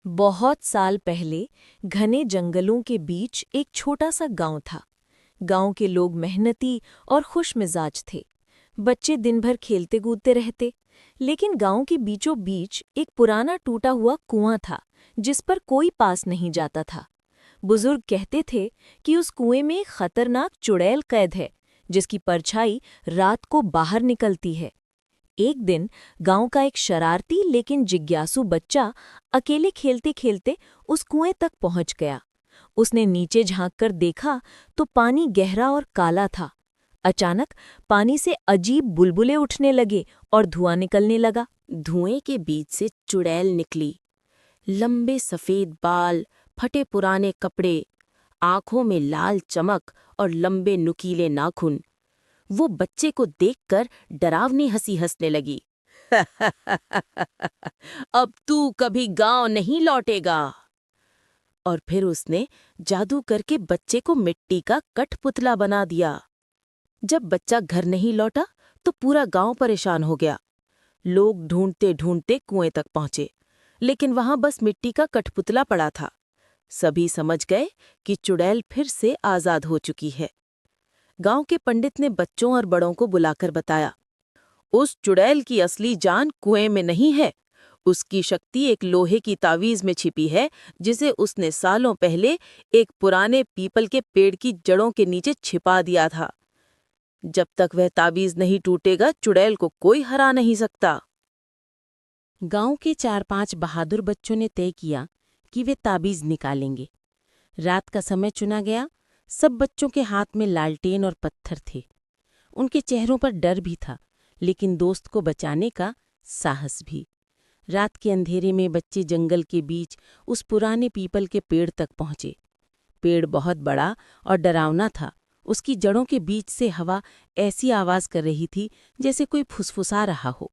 बहुत साल पहले घने जंगलों के बीच एक छोटा सा गांव था। गांव के लोग मेहनती और खुशमिजाज थे। बच्चे दिन भर खेलते कूदते रहते। लेकिन गांव के बीचों बीच एक पुराना टूटा हुआ कुआं था, जिस पर कोई पास नहीं जाता था। बुजुर्ग कहते थे कि उस कुएं में एक खतरनाक चुड़ैल कैद है, जिसकी परछाई रात को बाहर निकलती है। एक दिन गांव का एक शरारती लेकिन जिज्ञासु बच्चा अकेले खेलते खेलते उस कुएं तक पहुंच गया। उसने नीचे झांककर देखा तो पानी गहरा और काला था। अचानक पानी से अजीब बुलबुले उठने लगे और धुआं निकलने लगा। धुएं के बीच से चुड़ैल निकली। लंबे सफेद बाल, फटे पुराने कपड़े, आंखों में लाल चमक और लंबे नुकीले नाखून। वो बच्चे को देखकर डरावनी हंसी हंसने लगी। अब तू कभी गांव नहीं लौटेगा। और फिर उसने जादू करके बच्चे को मिट्टी का कठपुतला बना दिया। जब बच्चा घर नहीं लौटा तो पूरा गांव परेशान हो गया। लोग ढूंढते ढूंढते कुएं तक पहुंचे, लेकिन वहां बस मिट्टी का कठपुतला पड़ा था। सभी समझ गए कि चुड़ैल फिर से आजाद हो चुकी है। गांव के पंडित ने बच्चों और बड़ों को बुलाकर बताया, उस चुड़ैल की असली जान कुएं में नहीं है। उसकी शक्ति एक लोहे की तावीज में छिपी है, जिसे उसने सालों पहले एक पुराने पीपल के पेड़ की जड़ों के नीचे छिपा दिया था। जब तक वह तावीज नहीं टूटेगा, चुड़ैल को कोई हरा नहीं सकता। गांव के 4-5 बहादुर बच्चों ने तय किया कि वे ताबीज निकालेंगे। रात का समय चुना गया। सब बच्चों के हाथ में लालटेन और पत्थर थे। उनके चेहरों पर डर भी था, लेकिन दोस्त को बचाने का साहस भी। रात के अंधेरे में बच्चे जंगल के बीच उस पुराने पीपल के पेड़ तक पहुंचे। पेड़ बहुत बड़ा और डरावना था। उसकी जड़ों के बीच से हवा ऐसी आवाज कर रही थी जैसे कोई फुसफुसा रहा हो।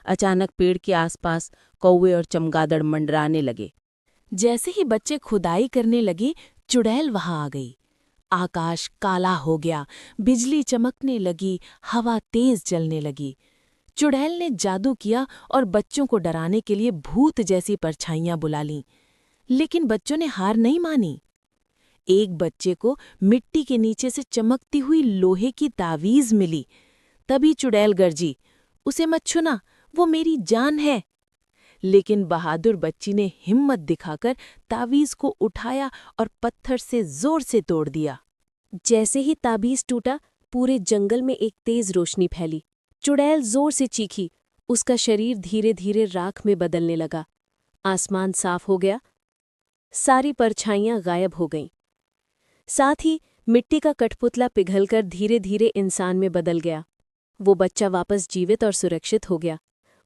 अचानक पेड़ के आसपास कौवे और चमगादड़ मंडराने लगे। जैसे ही बच्चे खुदाई करने लगे, चुड़ैल वहां आ गई। आकाश काला हो गया, बिजली चमकने लगी, हवा तेज चलने लगी। चुड़ैल ने जादू किया और बच्चों को डराने के लिए भूत जैसी परछाइयां बुला लीं। लेकिन बच्चों ने हार नहीं मानी। एक बच्चे को मिट्टी के नीचे से चमकती हुई लोहे की तावीज मिली। तभी चुड़ैल गरजी, उसे मत छूना, वो मेरी जान है। लेकिन बहादुर बच्ची ने हिम्मत दिखाकर तावीज को उठाया और पत्थर से जोर से तोड़ दिया। जैसे ही ताबीज टूटा, पूरे जंगल में एक तेज रोशनी फैली। चुड़ैल जोर से चीखी। उसका शरीर धीरे धीरे राख में बदलने लगा। आसमान साफ हो गया। सारी परछाइयां गायब हो गईं। साथ ही मिट्टी का कठपुतला पिघलकर धीरे धीरे इंसान में बदल गया। वो बच्चा वापस जीवित और सुरक्षित हो गया।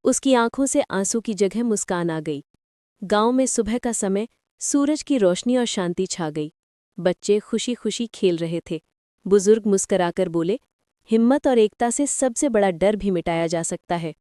उसकी आंखों से आंसू की जगह मुस्कान आ गई। गांव में सुबह का समय, सूरज की रोशनी और शांति छा गई। बच्चे खुशी खुशी खेल रहे थे। बुजुर्ग मुस्कराकर बोले, हिम्मत और एकता से सबसे बड़ा डर भी मिटाया जा सकता है।